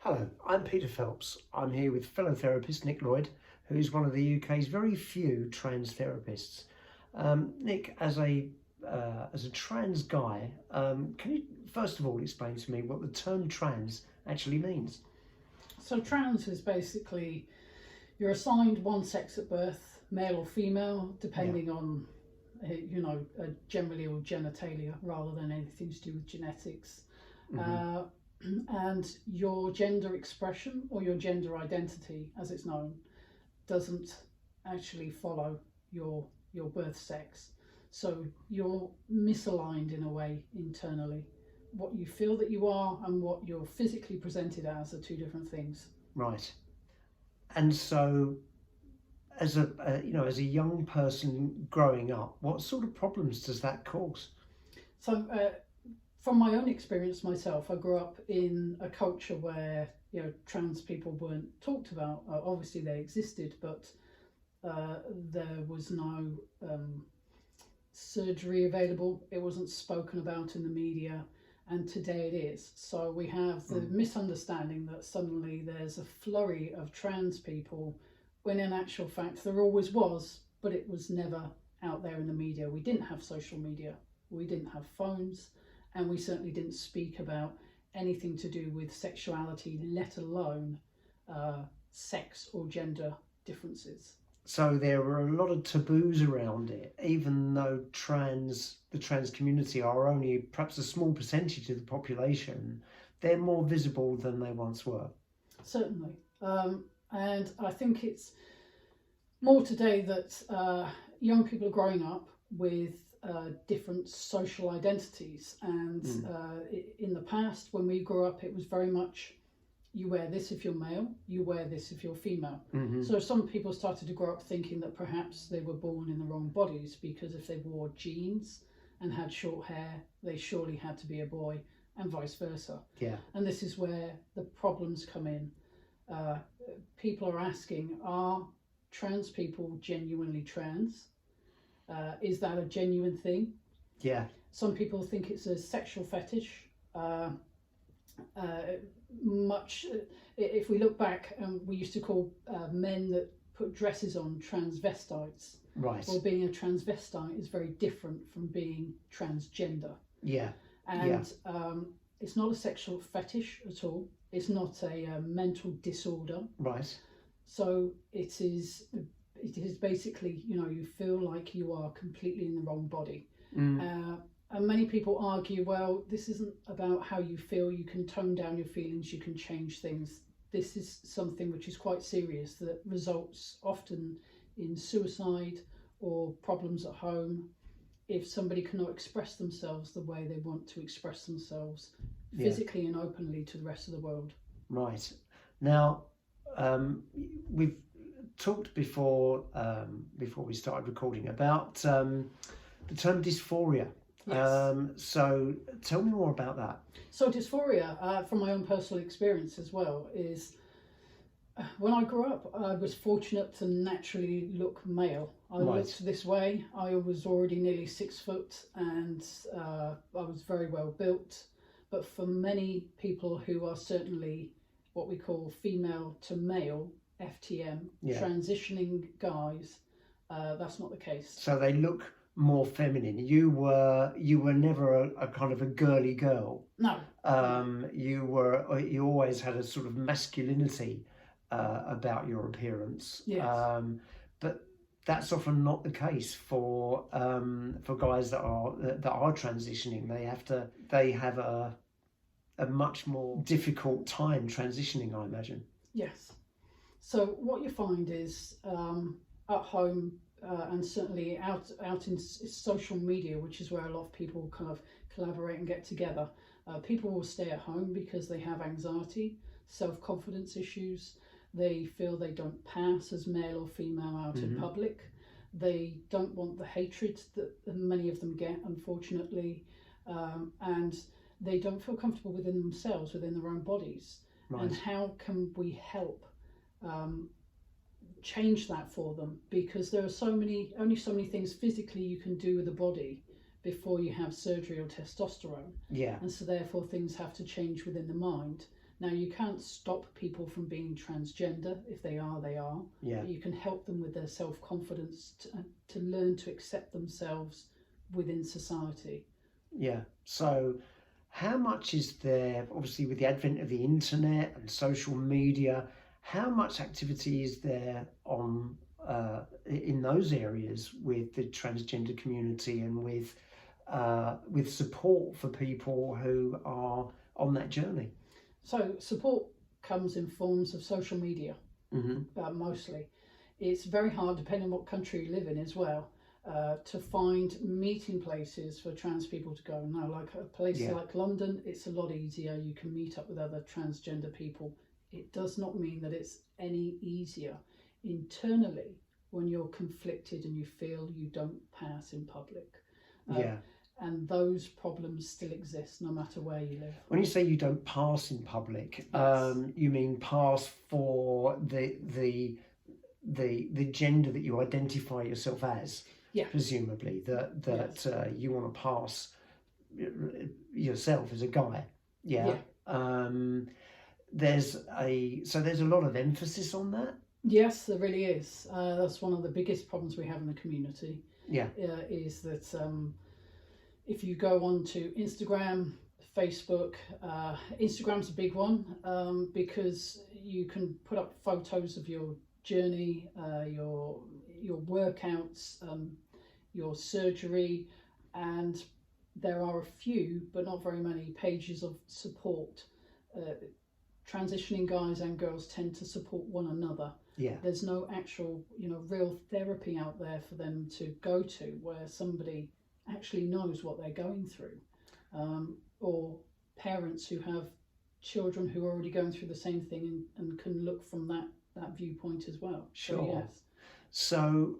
Hello, I'm Peter Phelps. I'm here with fellow therapist Nick Lloyd, who's one of the UK's very few trans therapists. Nick, as a trans guy, can you first of all explain to me what the term trans actually means? So trans is basically you're assigned one sex at birth, male or female, depending on, generally or genitalia rather than anything to do with genetics. And your gender expression or your gender identity, as it's known, doesn't actually follow your birth sex. So you're misaligned in a way internally. What you feel that you are and what you're physically presented as are two different things. Right. And so, as a young person growing up, what sort of problems does that cause? So, from my own experience myself, I grew up in a culture where trans people weren't talked about. Obviously, they existed, but there was no surgery available. It wasn't spoken about in the media, and today it is. So we have the misunderstanding that suddenly there's a flurry of trans people, when in actual fact there always was, but it was never out there in the media. We didn't have social media, we didn't have phones, and we certainly didn't speak about anything to do with sexuality, let alone sex or gender differences. So there were a lot of taboos around it, even though the trans community are only perhaps a small percentage of the population. They're more visible than they once were. Certainly. And I think it's more today that young people are growing up with different social identities. And in the past, when we grew up, it was very much, you wear this if you're male, you wear this if you're female. So some people started to grow up thinking that perhaps they were born in the wrong bodies, because if they wore jeans and had short hair, they surely had to be a boy, and vice versa. Yeah. And this is where the problems come in. People are asking, are trans people genuinely trans? Is that a genuine thing? Yeah. Some people think it's a sexual fetish. If we look back, we used to call men that put dresses on transvestites. Right. Well, being a transvestite is very different from being transgender. Yeah. And it's not a sexual fetish at all. It's not a mental disorder. Right. So it is basically, you feel like you are completely in the wrong body. And many people argue, well, this isn't about how you feel. You can tone down your feelings, you can change things. This is something which is quite serious, that results often in suicide or problems at home if somebody cannot express themselves the way they want to express themselves physically and openly to the rest of the world. Right. Now, we've talked before we started recording about the term dysphoria. Yes. So tell me more about that. So dysphoria, from my own personal experience as well, is when I grew up, I was fortunate to naturally look male. I looked this way. I was already nearly 6 foot, and I was very well built. But for many people who are certainly what we call female to male, FTM, transitioning guys, that's not the case. So they look more feminine. You were never a kind of a girly girl. No. You always had a sort of masculinity about your appearance. Yes. But that's often not the case for guys that are transitioning. They have a much more difficult time transitioning, I imagine. Yes. So what you find is at home, and certainly out in social media, which is where a lot of people kind of collaborate and get together, people will stay at home because they have anxiety, self-confidence issues. They feel they don't pass as male or female out in public. They don't want the hatred that many of them get, unfortunately, and they don't feel comfortable within themselves, within their own bodies. Right. And how can we help change that for them? Because there are only so many things physically you can do with the body before you have surgery or testosterone. Yeah. And so therefore things have to change within the mind. Now, you can't stop people from being transgender. If they are, they are. Yeah. But you can help them with their self-confidence to learn to accept themselves within society. Yeah. So how much is there, obviously with the advent of the internet and social media, how much activity is there on in those areas with the transgender community and with support for people who are on that journey? So support comes in forms of social media, mostly. It's very hard, depending on what country you live in as well, to find meeting places for trans people to go. Now, like a place like London, it's a lot easier. You can meet up with other transgender people. It does not mean that it's any easier internally when you're conflicted and you feel you don't pass in public. And those problems still exist no matter where you live. When you say you don't pass in public, you mean pass for the gender that you identify yourself as? Yeah. Presumably that you want to pass yourself as a guy. Yeah. There's a lot of emphasis on that. Yes, there really is. That's one of the biggest problems we have in the community. Yeah. Is that if you go on to Instagram, Facebook, Instagram's a big one because you can put up photos of your journey, your workouts, your surgery, and there are a few, but not very many, pages of support. Transitioning guys and girls tend to support one another. Yeah. There's no actual, real therapy out there for them to go to where somebody actually knows what they're going through, or parents who have children who are already going through the same thing and can look from that viewpoint as well. Sure. So, yes. So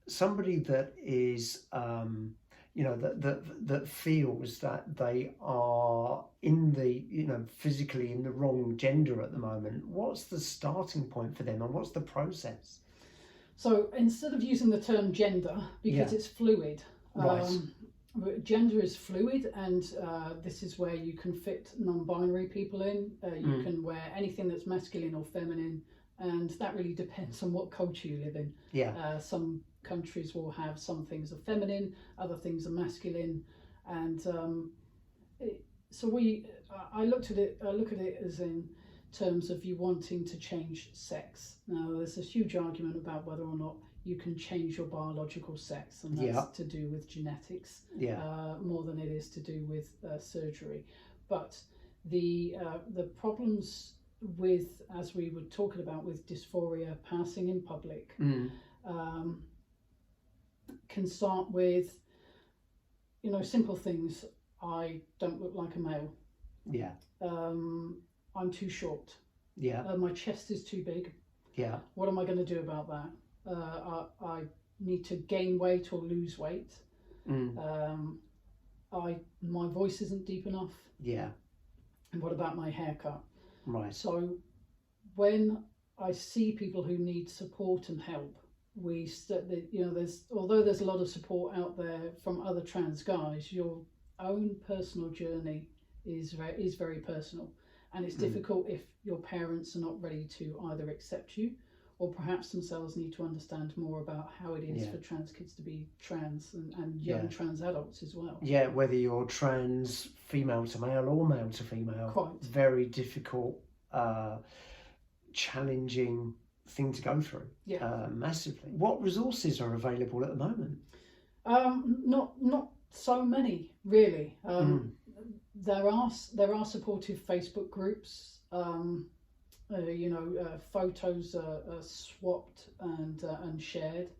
somebody that is that feels that they are in the physically in the wrong gender at the moment, what's the starting point for them and what's the process? So instead of using the term gender, because it's fluid, gender is fluid, and this is where you can fit non-binary people in. You can wear anything that's masculine or feminine, and that really depends on what culture you live in. Yeah. Some countries will have some things are feminine, other things are masculine, and I look at it as in terms of you wanting to change sex. Now, there's a huge argument about whether or not you can change your biological sex, and that's to do with genetics more than it is to do with surgery. But the problems with, as we were talking about, with dysphoria passing in public can start with simple things. I don't look like a male. Yeah. I'm too short. Yeah. My chest is too big. Yeah. What am I going to do about that? I need to gain weight or lose weight. My voice isn't deep enough. Yeah. And what about my haircut? Right. So when I see people who need support and help, although there's a lot of support out there from other trans guys, your own personal journey is very personal, and it's difficult if your parents are not ready to either accept you, or perhaps themselves need to understand more about how it is for trans kids to be trans, and young trans adults as well. Yeah, whether you're trans female to male or male to female. Quite. Very difficult, challenging thing to go through. Yeah. Massively. What resources are available at the moment? Not so many, really. There are supportive Facebook groups. Photos are swapped and shared.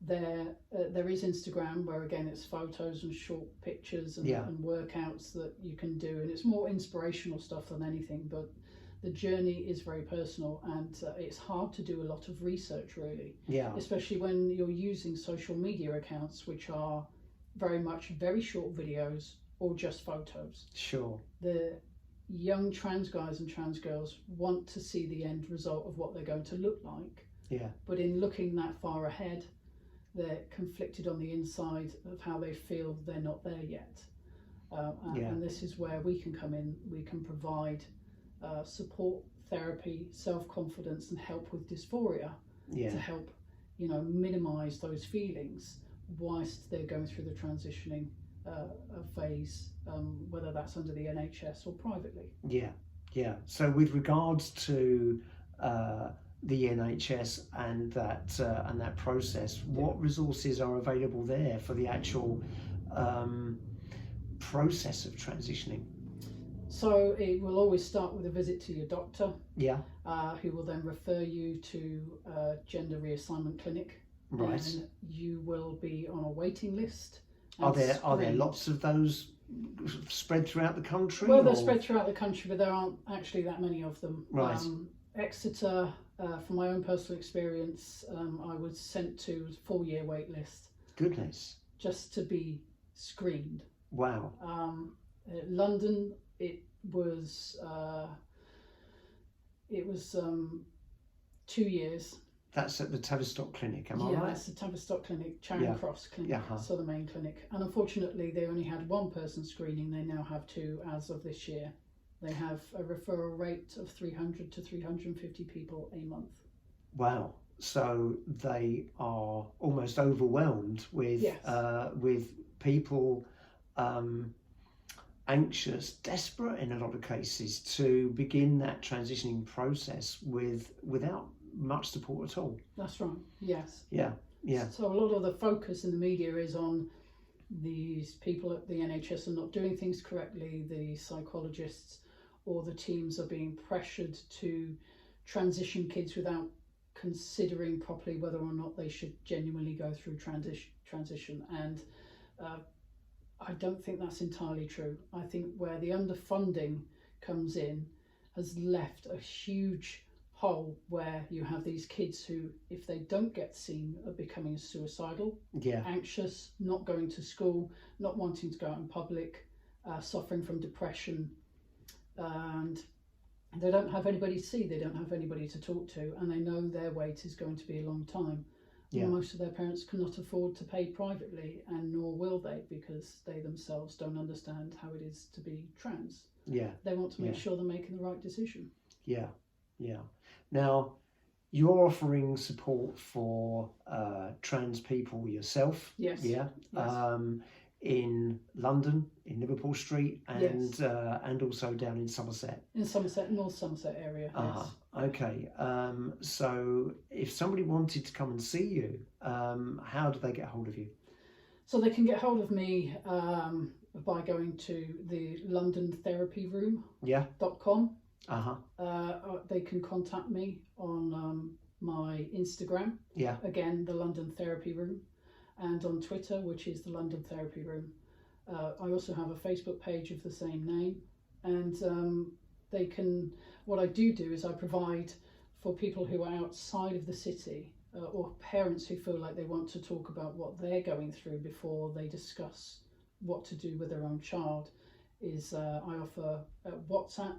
There is Instagram, where again it's photos and short pictures and workouts that you can do, and it's more inspirational stuff than anything. But the journey is very personal, and it's hard to do a lot of research, really. Yeah. Especially when you're using social media accounts, which are very much very short videos or just photos. Sure. The young trans guys and trans girls want to see the end result of what they're going to look like. Yeah. But in looking that far ahead, they're conflicted on the inside of how they feel they're not there yet. And this is where we can come in. We can provide support therapy, self-confidence, and help with dysphoria to help, minimise those feelings whilst they're going through the transitioning phase, whether that's under the NHS or privately. Yeah. So with regards to the NHS and that process, what resources are available there for the actual process of transitioning? So it will always start with a visit to your doctor, Yeah. Who will then refer you to a gender reassignment clinic. Right. And you will be on a waiting list. Are there lots of those spread throughout the country? Well, they're spread throughout the country, but there aren't actually that many of them. Right. Exeter, from my own personal experience, I was sent to a 4-year wait list. Goodness. Just to be screened. Wow. London, it was 2 years. That's at the Tavistock Clinic, am I right? Yeah, that's the Tavistock Clinic, Charing Cross Clinic, so the main clinic. And unfortunately, they only had one person screening. They now have 2 as of this year. They have a referral rate of 300 to 350 people a month. Wow. So they are almost overwhelmed with people anxious, desperate in a lot of cases to begin that transitioning process without much support at all. That's right. Yes. Yeah. So a lot of the focus in the media is on these people at the NHS are not doing things correctly. The psychologists or the teams are being pressured to transition kids without considering properly whether or not they should genuinely go through transition. And I don't think that's entirely true. I think where the underfunding comes in has left a huge hole where you have these kids who, if they don't get seen, are becoming suicidal, anxious, not going to school, not wanting to go out in public, suffering from depression, and they don't have anybody to see, they don't have anybody to talk to, and they know their wait is going to be a long time. Most of their parents cannot afford to pay privately, and nor will they, because they themselves don't understand how it is to be trans. They want to make sure they're making the right decision. Now, you're offering support for trans people yourself. Yes. In London, in Liverpool Street, and also down in Somerset. In Somerset, North Somerset area. Yes. Okay. So if somebody wanted to come and see you, how do they get hold of you? So they can get hold of me by going to the londontherapyroom.com. They can contact me on my Instagram. Again, the London Therapy Room, and on Twitter, which is the London Therapy Room. I also have a Facebook page of the same name, and they can. What I do is I provide for people who are outside of the city or parents who feel like they want to talk about what they're going through before they discuss what to do with their own child. I offer WhatsApp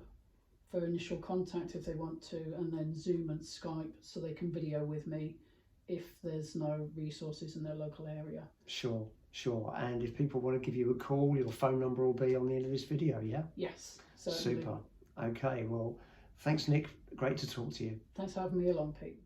for initial contact if they want to, and then Zoom and Skype so they can video with me if there's no resources in their local area. Sure. And if people want to give you a call, your phone number will be on the end of this video, yeah? Yes, certainly. Super. Okay, well, thanks, Nick. Great to talk to you. Thanks for having me along, Pete.